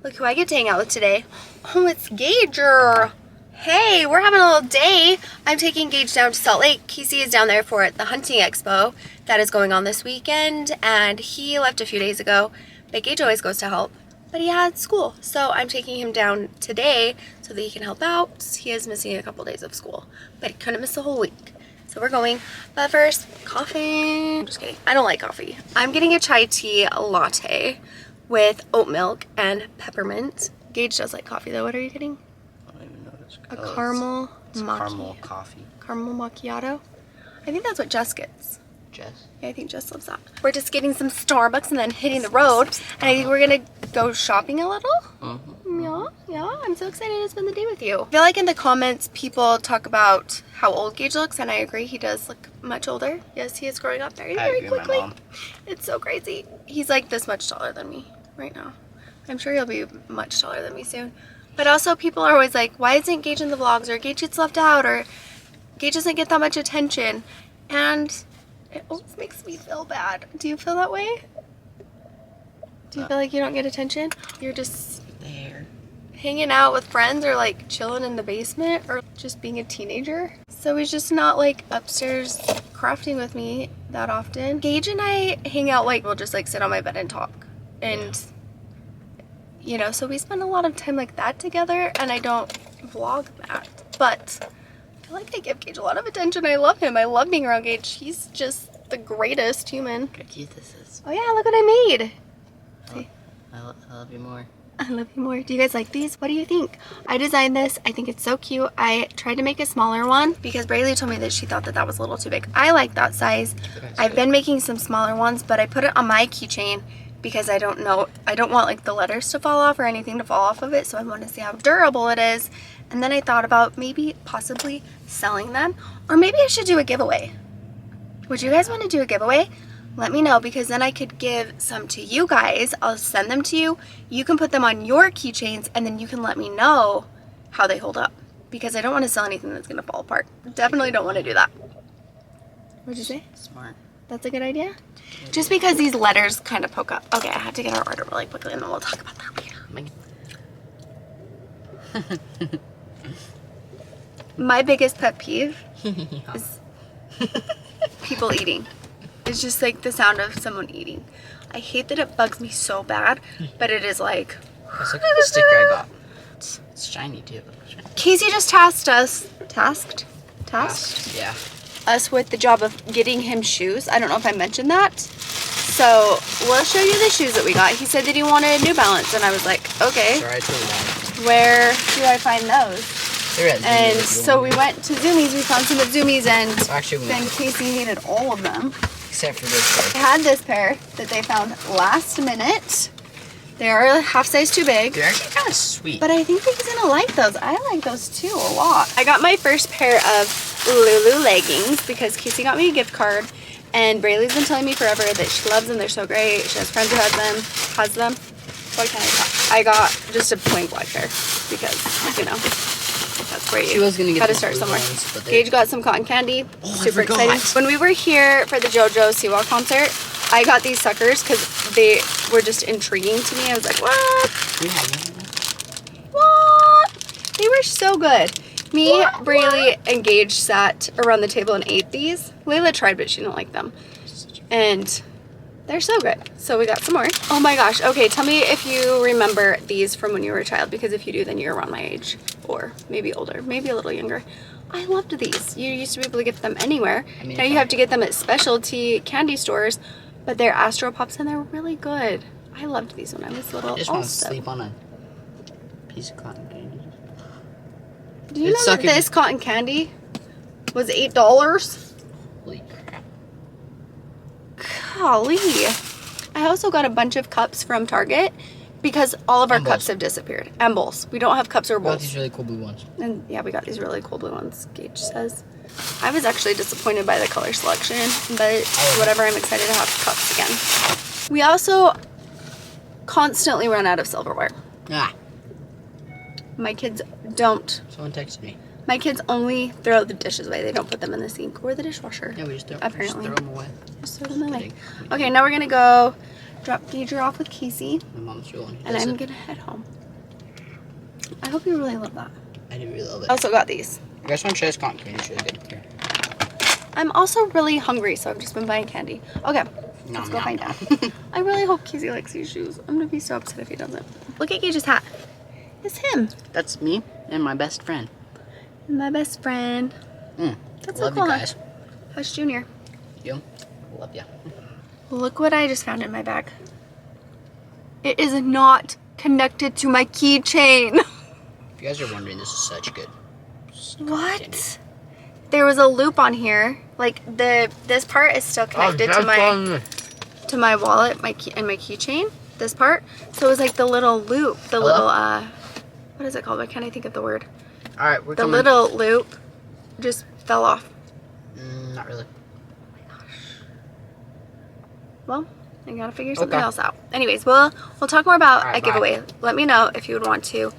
Look who I get to hang out with today. Oh, it's Gager. Hey, we're having a little day. I'm taking Gage down to Salt Lake. Casey is down there for the hunting expo that is going on this weekend, and he left a few days ago, but Gage always goes to help. But he had school, so I'm taking him down today so that he can help out. He is missing a couple days of school, but he couldn't miss the whole week. So we're going. But first, coffee. I'm just kidding. I don't like coffee. I'm getting a chai tea latte with oat milk and peppermint. Gage does like coffee though. What are you getting? I don't even know what it's called. A caramel caramel coffee. Caramel macchiato. I think that's what Jess gets. Jess? Yeah, I think Jess loves that. We're just getting some Starbucks and then hitting the road. And I think we're gonna go shopping a little. Yeah, I'm so excited to spend the day with you. I feel like in the comments people talk about how old Gage looks, and I agree, he does look much older. Yes, he is growing up very, very quickly. It's so crazy. He's like this much taller than me right now. I'm sure he'll be much taller than me soon. But also people are always like, why isn't Gage in the vlogs, or Gage gets left out, or Gage doesn't get that much attention. And it always makes me feel bad. Do you feel that way? Do you feel like you don't get attention? You're just there hanging out with friends, or like chilling in the basement, or just being a teenager. So he's just not like upstairs crafting with me that often. Gage and I hang out, like we'll just like sit on my bed and talk. And you know, so we spend a lot of time like that together, and I don't vlog that. But I feel like I give Gage a lot of attention. I love him. I love being around Gage. He's just the greatest human. Look how cute this is. Oh yeah, look what I made. See? I love you more. I love you more. Do you guys like these? What do you think? I designed this. I think it's so cute. I tried to make a smaller one because Braylee told me that she thought that that was a little too big. I like that size. I've been making some smaller ones, but I put it on my keychain because I don't want like the letters to fall off or anything to fall off of it, so I want to see how durable it is. And then I thought about maybe possibly selling them, or maybe I should do a giveaway. Would you guys want to do a giveaway? Let me know, because then I could give some to you guys. I'll send them to you. You can put them on your keychains, and then you can let me know how they hold up, because I don't want to sell anything that's going to fall apart. Definitely don't want to do that. What'd you say? Smart. That's a good idea? Just because these letters kind of poke up. Okay, I have to get our order really quickly, and then we'll talk about that later. My biggest pet peeve is people eating. It's just like the sound of someone eating. I hate that it bugs me so bad, but it is like... Let's look at the sticker I got. It's shiny too. Casey just tasked us. Tasked? Yeah. Us with the job of getting him shoes. I don't know if I mentioned that. So we'll show you the shoes that we got. He said that he wanted New Balance, and I was like, okay. Sorry, I told you that. Where do I find those? They're at Zoomies. And so we went to Zoomies. We found some at Zoomies, and actually, then Casey hated all of them. Except for this I pair. had this pair that they found last minute. They are half size too big. They're actually kind of sweet. But I think he's gonna like those. I like those too a lot. I got my first pair of Lulu leggings because Casey got me a gift card, and Braylee's been telling me forever that she loves them. They're so great. She has friends who has them. What can I got? I got just a plain black pair because, you know, that's great. She was gonna get gotta start somewhere. Gage got some cotton candy. Super exciting. When we were here for the JoJo Siwa concert, I got these suckers because they were just intriguing to me. I was like, what? What? They were so good. Me, Braylee, and Gage sat around the table and ate these. Layla tried, but she didn't like them. And they're so good. So we got some more. Oh my gosh. Okay, tell me if you remember these from when you were a child, because if you do, then you're around my age, or maybe older, maybe a little younger. I loved these. You used to be able to get them anywhere. Now you have to get them at specialty candy stores, but they're Astro Pops and they're really good. I loved these when I was little. I just want to sleep on a piece of cotton candy. Do you know that this cotton candy was $8? Holy crap. Golly. I also got a bunch of cups from Target because all of our cups have disappeared. And bowls. We don't have cups or bowls. We got these really cool blue ones. And yeah, we got these really cool blue ones, Gage says. I was actually disappointed by the color selection, but whatever, I'm excited to have cups again. We also constantly run out of silverware. Ah. My kids don't. Someone texted me. My kids only throw the dishes away. They don't put them in the sink or the dishwasher. Yeah, we just throw apparently. them away. Just throw them away. Okay, now we're gonna go drop Gager off with Casey, My mom's rolling. and I'm gonna head home. I hope you really love that. I do really love it. I also got these. You guys want to try this cotton candy? It's really good. Here. I'm also really hungry, so I've just been buying candy. Okay, let's go find Dad. I really hope Casey likes these shoes. I'm gonna be so upset if he doesn't. Look at Gage's hat. It's him. That's me and my best friend. My best friend. That's Love so cool. you guys. Hush Junior. You? Love ya. Look what I just found in my bag. It is not connected to my keychain. If you guys are wondering, this is such good. What? Candy. There was a loop on here. Like this part is still connected to my wallet, my keychain. This part. So it was like the little loop, the little what is it called? Why can't I think of the word? All right, we're the coming. little loop just fell off. Not really. Well, I gotta figure something else out. Anyways, we'll talk more about a giveaway. Let me know if you would want to.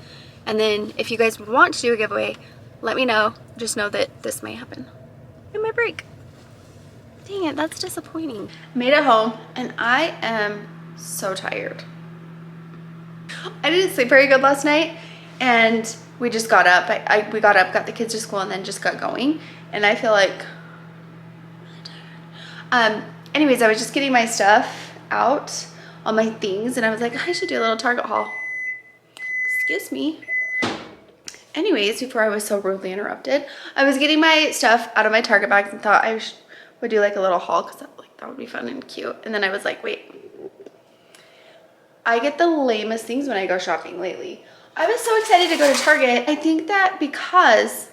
And then if you guys would want to do a giveaway, let me know. Just know that this may happen in my break. Dang it, that's disappointing. Made it home and I am so tired. I didn't sleep very good last night and we just got up. We got up, got the kids to school, and then just got going. And I feel like really tired. Anyways, I was just getting my stuff out, all my things, and I was like, I should do a little Target haul. Excuse me. Anyways, before I was so rudely interrupted, I was getting my stuff out of my Target bags and thought I would do like a little haul because that would be fun and cute. And then I was like, wait. I get the lamest things when I go shopping lately. I was so excited to go to Target. I think that because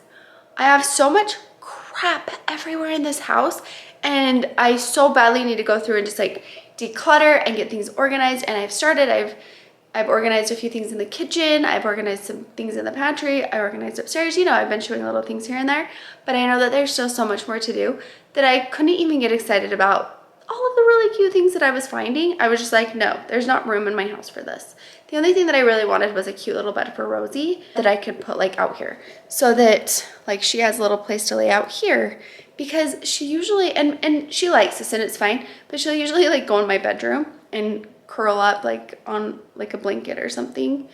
I have so much crap everywhere in this house and I so badly need to go through and just like declutter and get things organized, and I've started. I've organized a few things in the kitchen. I've organized some things in the pantry. I organized upstairs. You know, I've been showing little things here and there, but I know that there's still so much more to do that I couldn't even get excited about all of the really cute things that I was finding. I was just like, no, there's not room in my house for this. The only thing that I really wanted was a cute little bed for Rosie that I could put like out here so that like she has a little place to lay out here, because she usually, and she likes this and it's fine, but she'll usually like go in my bedroom and curl up like on like a blanket or something.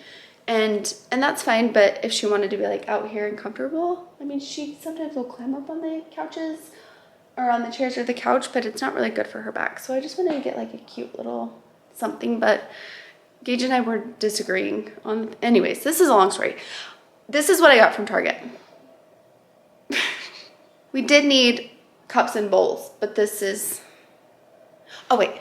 And that's fine, but if she wanted to be like out here and comfortable, I mean, she sometimes will climb up on the couches or on the chairs or the couch, but it's not really good for her back. So I just wanted to get like a cute little something, but Gage and I were disagreeing on, anyways, this is a long story. This is what I got from Target. We did need cups and bowls, but this is, oh wait,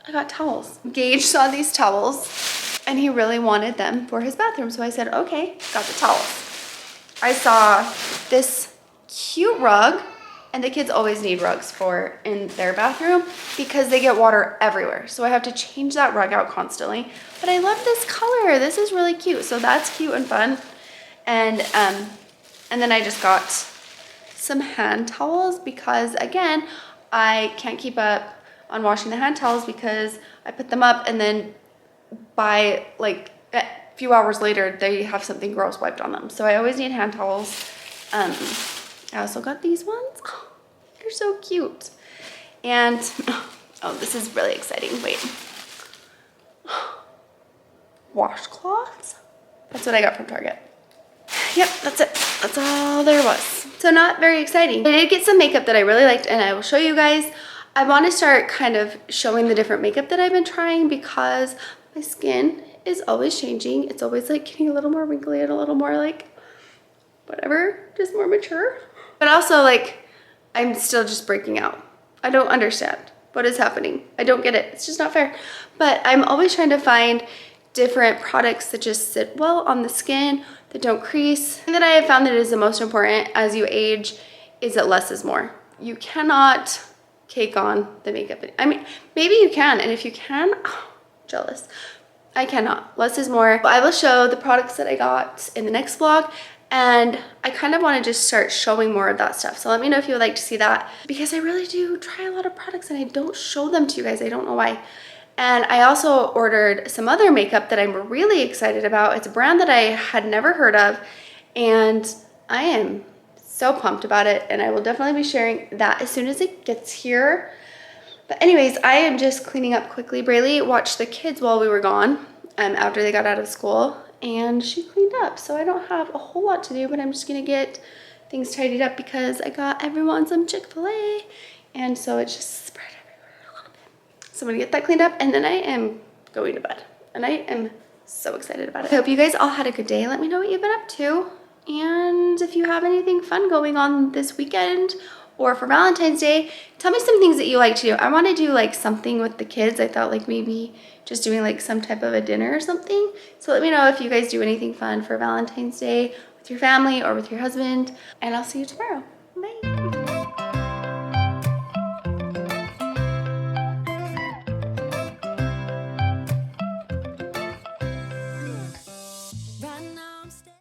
I got towels. Gage saw these towels and he really wanted them for his bathroom. So I said, okay, got the towels. I saw this cute rug, and the kids always need rugs for in their bathroom because they get water everywhere. So I have to change that rug out constantly. But I love this color. This is really cute. So that's cute and fun. And then I just got some hand towels because again, I can't keep up on washing the hand towels because I put them up and then by like a few hours later, they have something gross wiped on them. So I always need hand towels. I also got these ones. Oh, they're so cute. And, oh, this is really exciting. Wait. Washcloths? That's what I got from Target. Yep, that's it. That's all there was. So not very exciting. I did get some makeup that I really liked, and I will show you guys. I want to start kind of showing the different makeup that I've been trying because my skin is always changing. It's always like getting a little more wrinkly and a little more like whatever, just more mature. But also like I'm still just breaking out. I don't understand what is happening. I don't get it. It's just not fair. But I'm always trying to find different products that just sit well on the skin, that don't crease. The thing that I have found that is the most important as you age is that less is more. You cannot cake on the makeup. I mean, maybe you can, and if you can, oh, jealous. I cannot. Less is more. I will show the products that I got in the next vlog, and I kind of want to just start showing more of that stuff. So let me know if you would like to see that, because I really do try a lot of products and I don't show them to you guys. I don't know why. And I also ordered some other makeup that I'm really excited about. It's a brand that I had never heard of, and I am so pumped about it, and I will definitely be sharing that as soon as it gets here. But anyways, I am just cleaning up quickly. Braylee watched the kids while we were gone after they got out of school, and she cleaned up. So I don't have a whole lot to do, but I'm just gonna get things tidied up because I got everyone some Chick-fil-A, and so it's just spread everywhere a little bit. So I'm gonna get that cleaned up, and then I am going to bed, and I am so excited about it. I hope you guys all had a good day. Let me know what you've been up to, and if you have anything fun going on this weekend or for Valentine's Day, tell me some things that you like to do. I want to do like something with the kids. I thought like maybe just doing like some type of a dinner or something. So let me know if you guys do anything fun for Valentine's Day with your family or with your husband, and I'll see you tomorrow. Bye.